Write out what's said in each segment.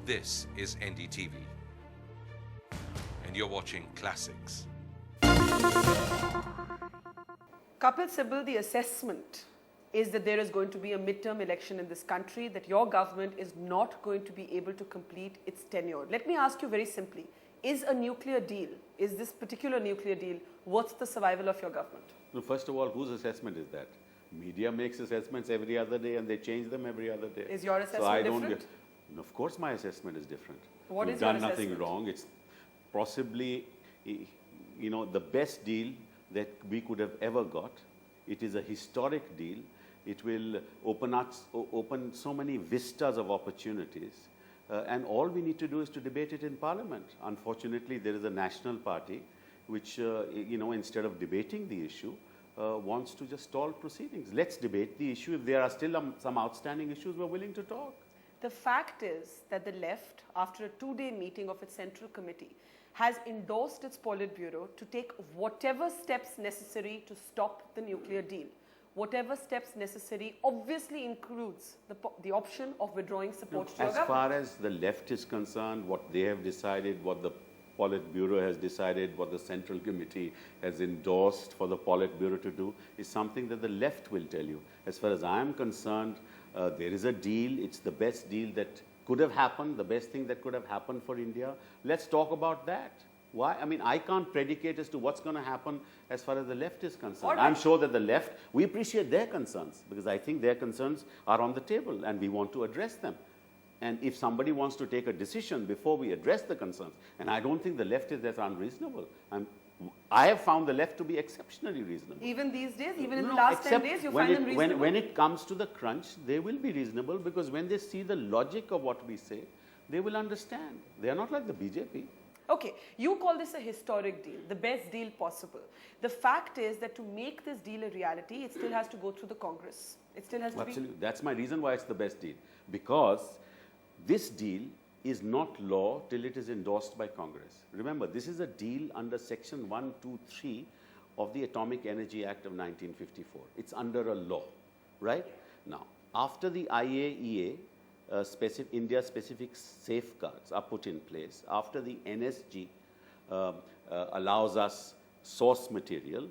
This is NDTV, and you're watching Classics. Kapil Sibal, the assessment is that there is going to be a midterm election in this country, that your government is not going to be able to complete its tenure. Let me ask you very simply, is a nuclear deal, is this particular nuclear deal worth the survival of your government? No, first of all, whose assessment is that? Media makes assessments every other day and they change them every other day. Is your assessment different? Of course my assessment is different. What We've is your done nothing assessment? wrong. It's possibly, the best deal that we could have ever got. It is a historic deal. It will open so many vistas of opportunities. And all we need to do is to debate it in Parliament. Unfortunately, there is a national party which, instead of debating the issue, wants to just stall proceedings. Let's debate the issue. If there are still some outstanding issues, we're willing to talk. The fact is that the left, after a 2-day meeting of its Central Committee, has endorsed its Politburo to take whatever steps necessary to stop the nuclear deal. Whatever steps necessary obviously includes the option of withdrawing support to your government. As far as the left is concerned, what they have decided, what the Politburo has decided, what the Central Committee has endorsed for the Politburo to do, is something that the left will tell you. As far as I am concerned, there is a deal. It's the best deal that could have happened, the best thing that could have happened for India. Let's talk about that. Why? I mean, I can't predicate as to what's going to happen as far as the left is concerned. I'm sure that the left, we appreciate their concerns because I think their concerns are on the table and we want to address them. And if somebody wants to take a decision before we address the concerns, and I don't think the left is that unreasonable. I have found the left to be exceptionally reasonable. Even these days, even in the last 10 days, you find them reasonable? When it comes to the crunch, they will be reasonable because when they see the logic of what we say, they will understand. They are not like the BJP. Okay, you call this a historic deal, the best deal possible. The fact is that to make this deal a reality, it still has to go through the Congress. It still has to Absolutely. That's my reason why it's the best deal. Because this deal is not law till it is endorsed by Congress. Remember, this is a deal under Section 123 of the Atomic Energy Act of 1954. It's under a law, right? Now, after the IAEA, India-specific safeguards are put in place, after the NSG allows us source material,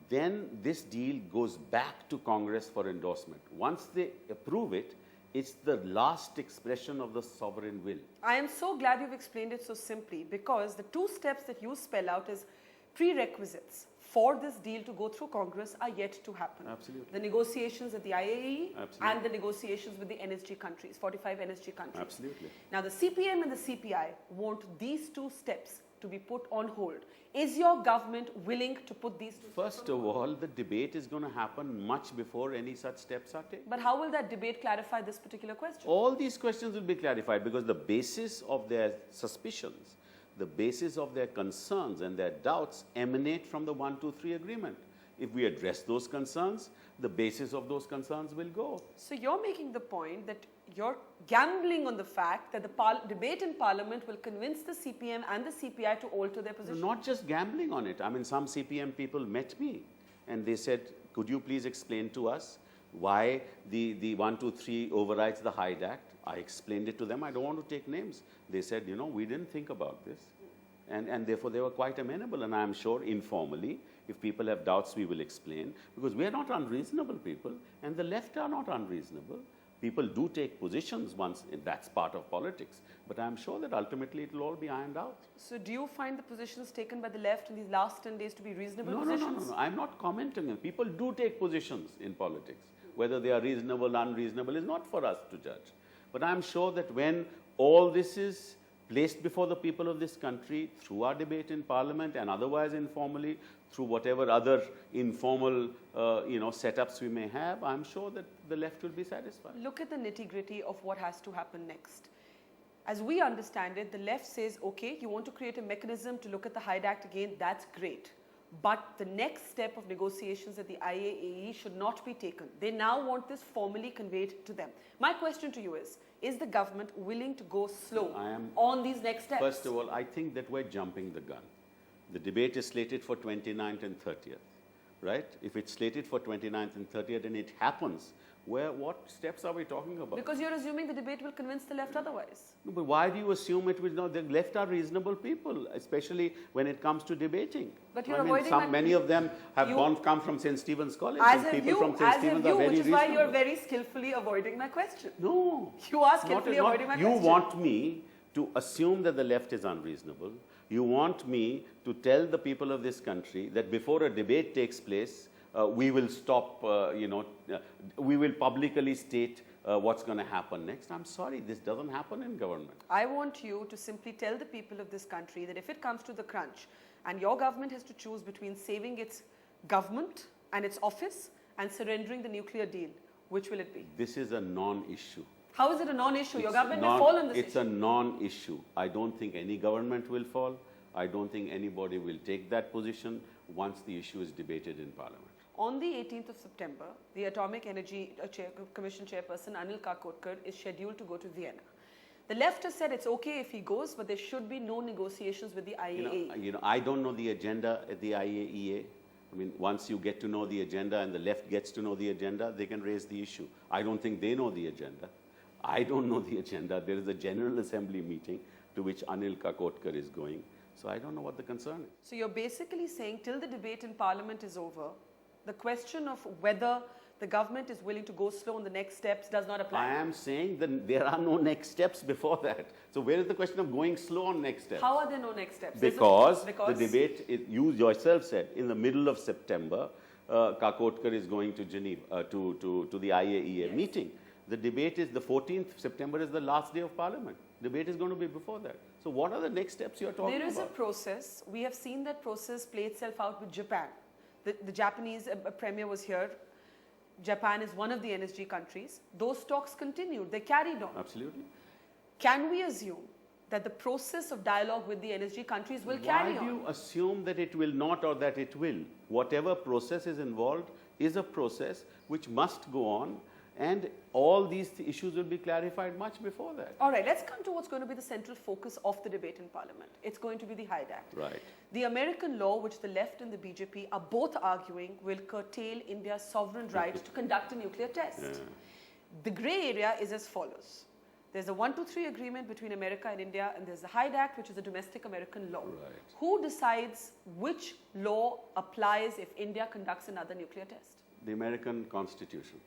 then this deal goes back to Congress for endorsement. Once they approve it, it's the last expression of the sovereign will. I am so glad you've explained it so simply because the 2 steps that you spell out as prerequisites for this deal to go through Congress are yet to happen. Absolutely. The negotiations at the IAE Absolutely. and the negotiations with the NSG countries, 45 NSG countries. Absolutely. Now the CPM and the CPI want these 2 steps to be put on hold. Is your government willing to put these 2 steps First of all, the debate is going to happen much before any such steps are taken. But how will that debate clarify this particular question? All these questions will be clarified because the basis of their suspicions, the basis of their concerns and their doubts emanate from the 123 agreement. If we address those concerns, the basis of those concerns will go. So you're making the point that you're gambling on the fact that the debate in Parliament will convince the CPM and the CPI to alter their position. Not just gambling on it. I mean, some CPM people met me and they said, could you please explain to us why the 123 overrides the Hyde Act? I explained it to them. I don't want to take names. They said, we didn't think about this. And therefore, they were quite amenable. And I'm sure informally, if people have doubts, we will explain. Because we are not unreasonable people, and the left are not unreasonable. People do take positions once, that's part of politics. But I'm sure that ultimately it will all be ironed out. So do you find the positions taken by the left in these last 10 days to be reasonable positions? No. I'm not commenting. People do take positions in politics. Whether they are reasonable, unreasonable is not for us to judge. But I'm sure that when all this is placed before the people of this country through our debate in Parliament and otherwise informally through whatever other informal setups we may have, I'm sure that the left will be satisfied. Look at the nitty-gritty of what has to happen next. As we understand it, the left says, okay, you want to create a mechanism to look at the Hyde Act again, that's great. But the next step of negotiations at the IAEE should not be taken. They now want this formally conveyed to them. My question to you is the government willing to go slow on these next steps? First of all, I think that we're jumping the gun. The debate is slated for 29th and 30th, right? If it's slated for 29th and 30th and it happens What steps are we talking about? Because you're assuming the debate will convince the left otherwise. No, but why do you assume it will not? The left are reasonable people, especially when it comes to debating. But you're avoiding my... Many of them have come from St. Stephen's College. As and have people you, from St. Stephen's are very which is why reasonable. you're very skillfully avoiding my question. No. You are skillfully avoiding my You question. want me to assume that the left is unreasonable. You want me to tell the people of this country that before a debate takes place, we will stop, we will publicly state what's going to happen next. I'm sorry, this doesn't happen in government. I want you to simply tell the people of this country that if it comes to the crunch and your government has to choose between saving its government and its office and surrendering the nuclear deal, which will it be? This is a non-issue. How is it a non-issue? Your government may fall on this It's issue. a non-issue. I don't think any government will fall. I don't think anybody will take that position once the issue is debated in Parliament. On the 18th of September, the Atomic Energy Commission chairperson Anil Kakotkar is scheduled to go to Vienna. The left has said it's okay if he goes, but there should be no negotiations with the IAEA. I don't know the agenda at the IAEA. I mean, once you get to know the agenda and the left gets to know the agenda, they can raise the issue. I don't think they know the agenda. I don't know the agenda. There is a General Assembly meeting to which Anil Kakotkar is going. So I don't know what the concern is. So you're basically saying till the debate in Parliament is over, the question of whether the government is willing to go slow on the next steps does not apply. I am saying that there are no next steps before that. So where is the question of going slow on next steps? How are there no next steps? Because the debate, you yourself said, in the middle of September, Kakotkar is going to Geneva, to the IAEA meeting. The debate is the 14th September is the last day of Parliament. Debate is going to be before that. So what are the next steps you are talking about? There is a process. We have seen that process play itself out with Japan. The Japanese premier was here. Japan is one of the NSG countries. Those talks continued. They carried on. Absolutely. Can we assume that the process of dialogue with the NSG countries will carry on? Why do you assume that it will not or that it will? Whatever process is involved is a process which must go on, and all these issues will be clarified much before that. All right, let's come to what's going to be the central focus of the debate in Parliament. It's going to be the Hyde Act. Right. The American law, which the left and the BJP are both arguing, will curtail India's sovereign right to conduct a nuclear test. Yeah. The grey area is as follows. There's a 123 agreement between America and India, and there's the Hyde Act, which is a domestic American law. Right. Who decides which law applies if India conducts another nuclear test? The American Constitution.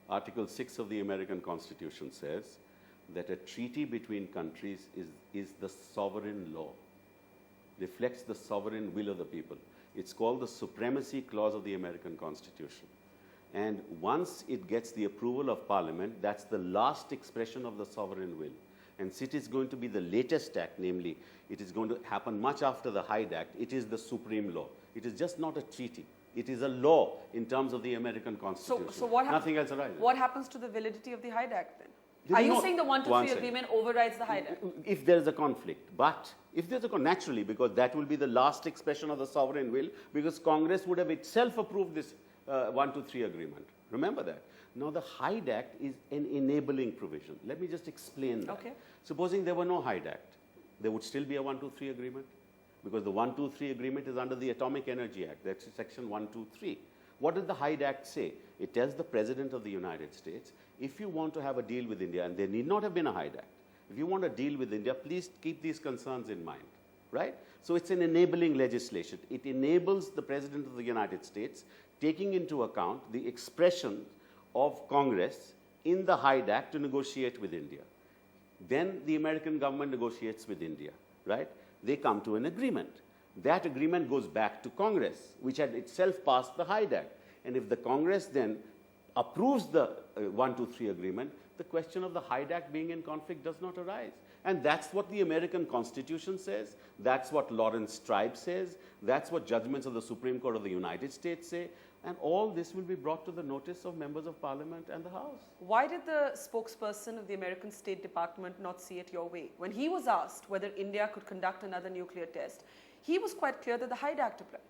Article 6 of the American Constitution says that a treaty between countries is the sovereign law, reflects the sovereign will of the people. It's called the Supremacy Clause of the American Constitution. And once it gets the approval of Parliament, that's the last expression of the sovereign will. And it is going to be the latest act, namely, it is going to happen much after the Hyde Act. It is the supreme law. It is just not a treaty. It is a law in terms of the American Constitution. So what Nothing else arises. What happens to the validity of the Hyde Act then? There Are is you no- saying the 123 agreement overrides the Hyde Act? If there is a conflict, but if there's a naturally, because that will be the last expression of the sovereign will, because Congress would have itself approved this 123 agreement. Remember that. Now the Hyde Act is an enabling provision. Let me just explain that. Okay. Supposing there were no Hyde Act, there would still be a 123 agreement, because the 123 agreement is under the Atomic Energy Act. That's section 123. What does the Hyde Act say? It tells the President of the United States, if you want to have a deal with India, and there need not have been a Hyde Act, if you want a deal with India, please keep these concerns in mind, right? So it's an enabling legislation. It enables the President of the United States, taking into account the expression of Congress in the Hyde Act, to negotiate with India. Then the American government negotiates with India, right? They come to an agreement. That agreement goes back to Congress, which had itself passed the Hyde Act. And if the Congress then approves the 123 agreement, the question of the Hyde Act being in conflict does not arise. And that's what the American Constitution says. That's what Lawrence Tribe says. That's what judgments of the Supreme Court of the United States say. And all this will be brought to the notice of members of Parliament and the House. Why did the spokesperson of the American State Department not see it your way? When he was asked whether India could conduct another nuclear test, he was quite clear that the Hyde Act applied.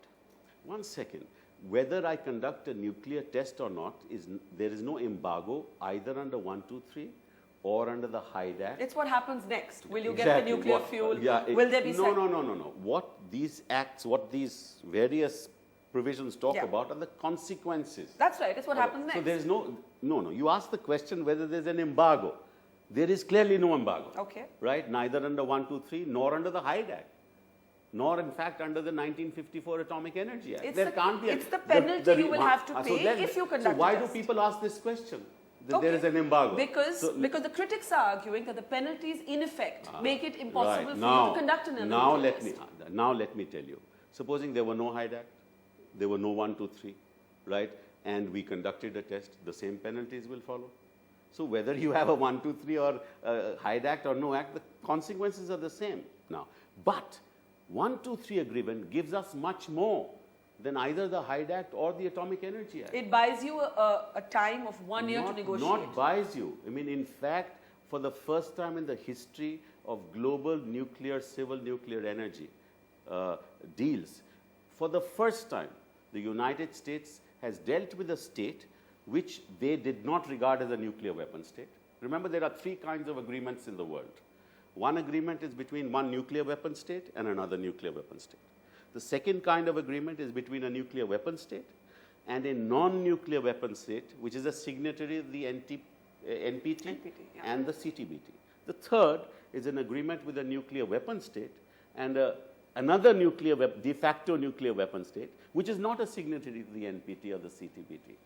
One second. Whether I conduct a nuclear test or not, there is no embargo either under 123 or under the Hyde Act. It's what happens next. Will you get Exactly. the nuclear fuel? Will there be... No. What these acts, what these various provisions talk Yeah. about are the consequences. That's right. That's what happens next. So there's no. You ask the question whether there's an embargo. There is clearly no embargo. Okay. Right? Neither under 123 nor under the Hyde Act, nor in fact under the 1954 Atomic Energy Act. It's there the- can't be. it's the penalty you will have to so pay then- if you conduct So why a do test. people ask this question? That there Okay. is an embargo. Because the critics are arguing that the penalties, in effect, make it impossible for you to conduct an emergency test. Now let me tell you. Supposing there were no Hyde Act, there were no 123, right? And we conducted a test, the same penalties will follow. So whether you have a 123 or a Hyde Act or no Act, the consequences are the same now. But 123 agreement gives us much more than either the Hyde Act or the Atomic Energy Act. It buys you a time of 1 year to negotiate. Not buys you. I mean, in fact, for the first time in the history of global civil nuclear energy deals, for the first time, the United States has dealt with a state which they did not regard as a nuclear weapon state. Remember, there are 3 kinds of agreements in the world. One agreement is between one nuclear weapon state and another nuclear weapon state. The second kind of agreement is between a nuclear weapon state and a non-nuclear weapon state, which is a signatory of the NPT yeah. and the CTBT. The third is an agreement with a nuclear weapon state and another de facto nuclear weapon state, which is not a signatory to the NPT or the CTBT.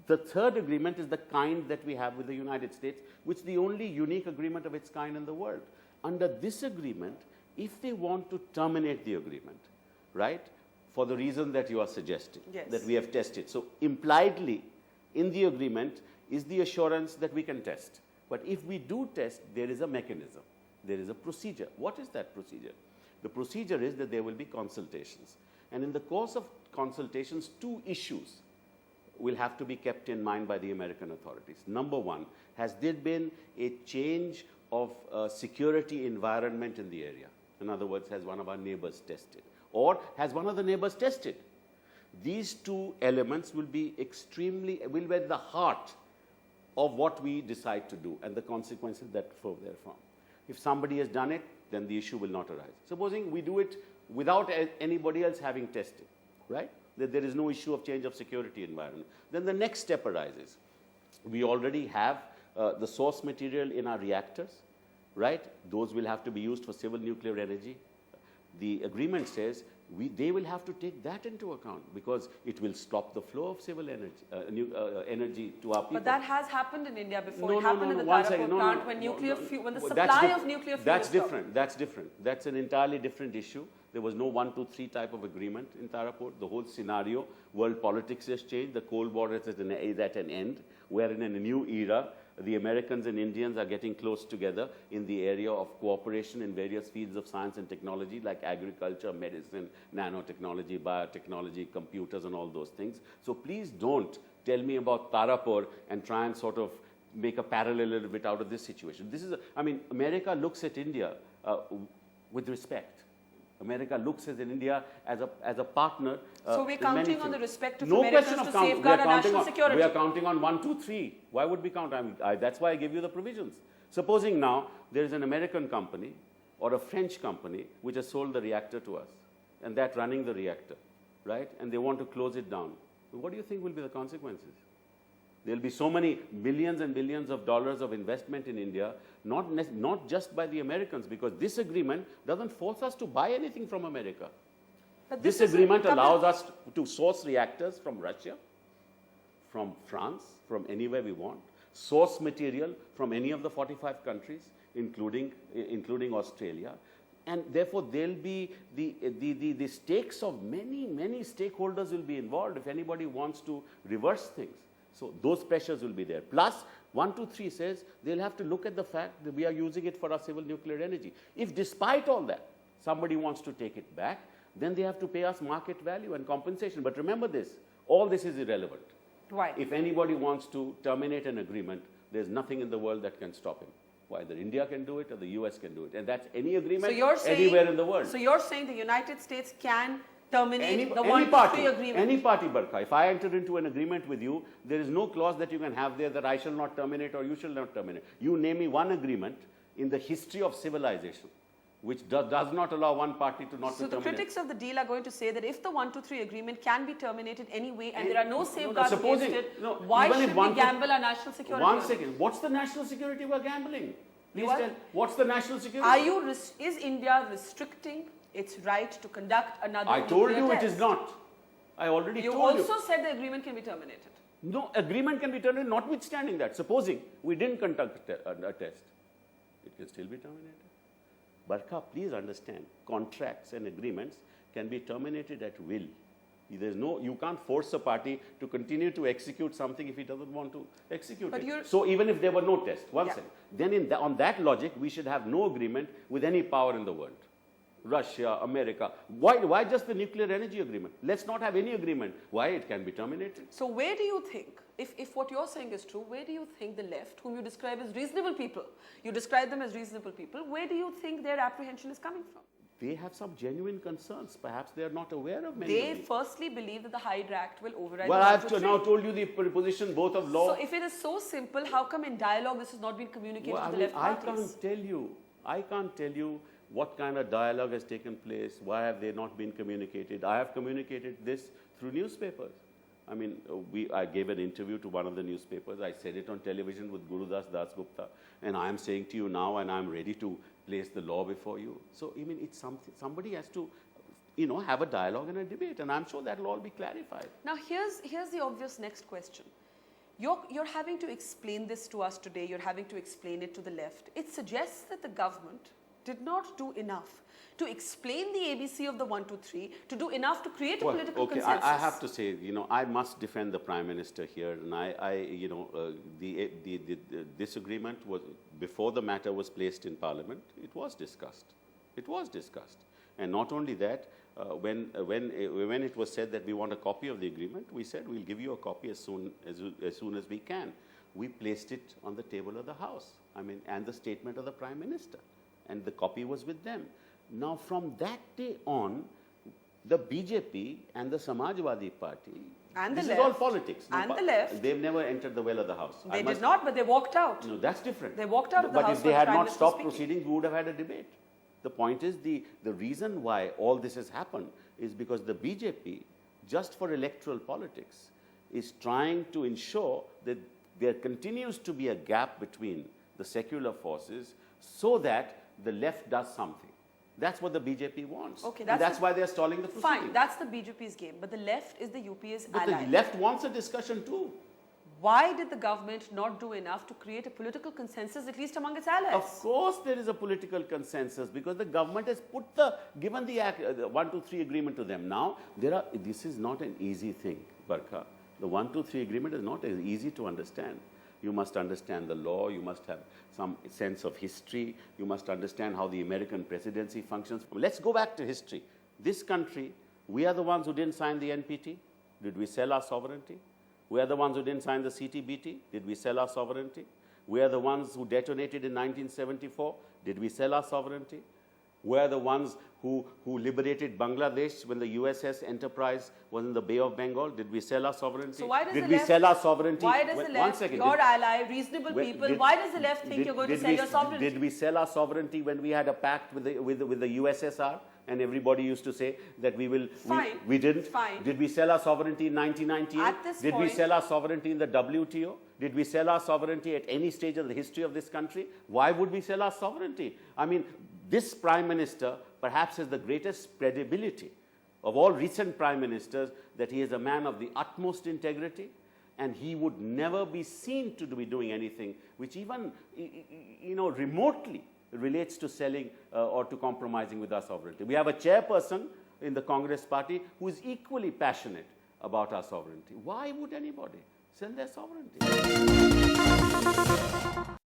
The third agreement is the kind that we have with the United States, which is the only unique agreement of its kind in the world. Under this agreement, if they want to terminate the agreement, right, for the reason that you are suggesting, Yes. that we have tested. So impliedly, in the agreement is the assurance that we can test. But if we do test, there is a mechanism. There is a procedure. What is that procedure? The procedure is that there will be consultations. And in the course of consultations, 2 issues will have to be kept in mind by the American authorities. Number one, has there been a change of security environment in the area? In other words, has one of our neighbors tested? Or has one of the neighbors tested? These 2 elements will be will be at the heart of what we decide to do and the consequences that flow therefrom. If somebody has done it, then the issue will not arise. Supposing we do it without anybody else having tested, right? That there is no issue of change of security environment. Then the next step arises. We already have the source material in our reactors, right? Those will have to be used for civil nuclear energy. The agreement says they will have to take that into account because it will stop the flow of civil energy to our people. But that has happened in India before. No, It happened in the one Tarapur second. plant when the supply of nuclear fuel That's stopped. different. That's different. That's an entirely different issue. There was no 123 type of agreement in Tarapur. The whole scenario, world politics has changed. The Cold War is at an end. We are in a new era. The Americans and Indians are getting close together in the area of cooperation in various fields of science and technology like agriculture, medicine, nanotechnology, biotechnology, computers and all those things. So please don't tell me about Tarapur and try and sort of make a parallel a little bit out of this situation. America looks at India with respect. America looks at India as a partner. So we're counting on the respect of no Americans question of to count. safeguard our national security. We are counting on 1, 2, 3. Why would we count? That's why I give you the provisions. Supposing now there is an American company or a French company which has sold the reactor to us, and they're running the reactor, right? And they want to close it down. What do you think will be the consequences? There will be so many billions and billions of dollars of investment in India, not just by the Americans, because this agreement doesn't force us to buy anything from America. But This agreement allows us to source reactors from Russia, from France, from anywhere we want, source material from any of the 45 countries, including Australia. And therefore, there'll be the stakes of many stakeholders will be involved if anybody wants to reverse things. So those pressures will be there. Plus, 123 says they'll have to look at the fact that we are using it for our civil nuclear energy. If despite all that, somebody wants to take it back, then they have to pay us market value and compensation. But remember this, all this is irrelevant. Why? If anybody wants to terminate an agreement, there's nothing in the world that can stop him. Either India can do it or the US can do it. And that's any agreement anywhere in the world. So you're saying the United States can terminate the any 123 agreement? Any party, Barkha. If I enter into an agreement with you, there is no clause that you can have there that I shall not terminate or you shall not terminate. You name me one agreement in the history of civilization which does not allow one party to not So to the terminate. critics of the deal are going to say that if the 123 agreement can be terminated anyway and there are no No, safeguards supposing- against it, no, why even if should one we thing- gamble our national security? One on it? second. What's the national security we're gambling? Please What? tell. What's the national security? Are you is India restricting its right to conduct another I told nuclear you it test? is not. I already You told you. also said the agreement can be terminated. No, agreement can be terminated notwithstanding that. Supposing we didn't conduct a test, it can still be terminated. Barkha, please understand, contracts and agreements can be terminated at will. You can't force a party to continue to execute something if he doesn't want to execute But it. So even if there were no tests, then on that logic, we should have no agreement with any power in the world. Russia, America. Why just the nuclear energy agreement? Let's not have any agreement. Why it can be terminated? So where do you think, if what you're saying is true, where do you think the left, whom you describe as reasonable people, you describe them as reasonable people, where do you think their apprehension is coming from? They have some genuine concerns. Perhaps they are not aware of many They of these. firstly believe that the Hyde Act will override Well, the I've 123. now told you the position both of law. So if it is so simple, how come in dialogue this has not been communicated Well, to the left I parties? can't tell you what kind of dialogue has taken place, why have they not been communicated. I have communicated this through newspapers. I mean, I gave an interview to one of the newspapers. I said it on television with Gurudas Dasgupta, and I am saying to you now, and I'm ready to place the law before you. So, I mean, it's something, somebody has to, have a dialogue and a debate, and I'm sure that will all be clarified. Now here's the obvious next question. You're having to explain this to us today, you're having to explain it to the left. It suggests that the government did not do enough to explain the ABC of the 123, to do enough to create a political consensus. I have to say, I must defend the Prime Minister here, and this agreement was, before the matter was placed in Parliament, it was discussed. It was discussed. And not only that, when it was said that we want a copy of the agreement, we said we'll give you a copy as soon as we can. We placed it on the table of the House, and the statement of the Prime Minister. And the copy was with them. Now, from that day on, the BJP and the Samajwadi Party, and this the is left, all politics. and the left, they've never entered the well of the House. They did not, but they walked out. No, that's different. They walked out of the But House if they when the had Prime not Minister stopped speaking. proceedings, we would have had a debate. The point is, the reason why all this has happened is because the BJP, just for electoral politics, is trying to ensure that there continues to be a gap between the secular forces so that the left does something. That's what the BJP wants. Okay, and that's why they're stalling the proceedings. Fine, that's the BJP's game. But the left is the UPA's But ally. the left wants a discussion too. Why did the government not do enough to create a political consensus, at least among its allies? Of course there is a political consensus because the government has given the 123 agreement to them. Now, this is not an easy thing, Barkha. The 123 agreement is not as easy to understand. You must understand the law, you must have some sense of history, you must understand how the American presidency functions. Let's go back to history. This country, we are the ones who didn't sign the NPT. Did we sell our sovereignty? We are the ones who didn't sign the CTBT. Did we sell our sovereignty? We are the ones who detonated in 1974. Did we sell our sovereignty? We are the ones who liberated Bangladesh when the USS Enterprise was in the Bay of Bengal. Did we sell our sovereignty? So why does Did the we left, sell our sovereignty? Why does the One left, second. your ally, reasonable people, why does the left think you're going to sell your sovereignty? Did we sell our sovereignty when we had a pact with the USSR? And everybody used to say that we will. Fine. We didn't. Fine. Did we sell our sovereignty in 1998? At this Did we point- sell our sovereignty in the WTO? Did we sell our sovereignty at any stage of the history of this country? Why would we sell our sovereignty? This Prime Minister perhaps has the greatest credibility of all recent Prime Ministers, that he is a man of the utmost integrity, and he would never be seen to be doing anything which even remotely relates to selling or to compromising with our sovereignty. We have a chairperson in the Congress party who is equally passionate about our sovereignty. Why would anybody sell their sovereignty?